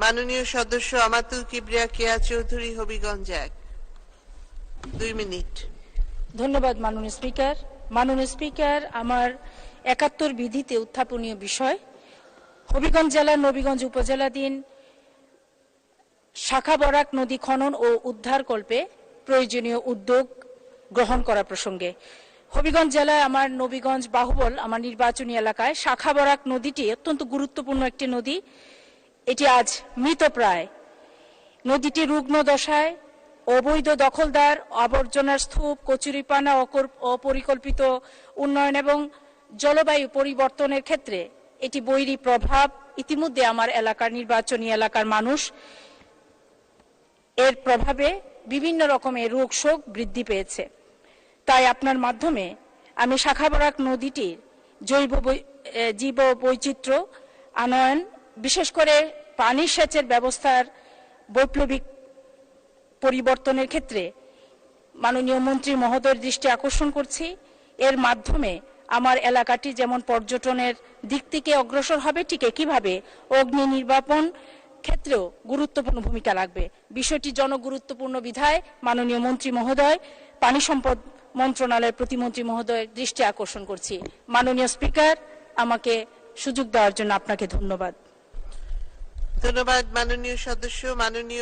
মাননীয় সদস্য আমাতুল কিবরিয়া কেয়া চৌধুরী, হবিগঞ্জ 1। 2 মিনিট। ধন্যবাদ মাননীয় স্পিকার। মাননীয় স্পিকার, আমার ৭১ বিধিতে উত্থাপনীয় বিষয় হবিগঞ্জ জেলার নবীগঞ্জ উপজেলাধীন শাখা বরাক নদী খনন ও উদ্ধারকল্পে প্রয়োজনীয় উদ্যোগ গ্রহণ করা প্রসঙ্গে। হবিগঞ্জ জেলায় আমার নবীগঞ্জ বাহুবল আমার নির্বাচনী এলাকায় শাখা বরাক নদীটি অত্যন্ত গুরুত্বপূর্ণ একটি নদী। এটি আজ মৃতপ্রায়। নদীটি রুগ্ন দশায়, অবৈধ দখলদার, আবর্জনার স্তূপ, কচুরিপানা, অপরিকল্পিত উন্নয়ন এবং জলবায়ু পরিবর্তনের ক্ষেত্রে এটি বৈরী প্রভাব। ইতিমধ্যে আমার এলাকার নির্বাচনী এলাকার মানুষ এর প্রভাবে বিভিন্ন রকমের রোগ শোক বৃদ্ধি পেয়েছে। তাই আপনার মাধ্যমে আমি শাখা বরাক নদীটির জীব বৈচিত্র্য আনয়ন, বিশেষ করে পানি সেচের ব্যবস্থার বৈপ্লবিক পরিবর্তনের ক্ষেত্রে মাননীয় মন্ত্রী মহোদয়ের দৃষ্টি আকর্ষণ করছি। এর মাধ্যমে আমার এলাকাটি যেমন পর্যটনের দিক থেকে অগ্রসর হবে, ঠিক একইভাবে অগ্নি নির্বাপন ক্ষেত্রেও গুরুত্বপূর্ণ ভূমিকা রাখবে। বিষয়টি জনগুরুত্বপূর্ণ বিধায় মাননীয় মন্ত্রী মহোদয়, পানি সম্পদ মন্ত্রণালয়ের প্রতিমন্ত্রী মহোদয়ের দৃষ্টি আকর্ষণ করছি। মাননীয় স্পিকার, আমাকে সুযোগ দেওয়ার জন্য আপনাকে ধন্যবাদ। ধন্যবাদ মাননীয় সদস্য। মাননীয়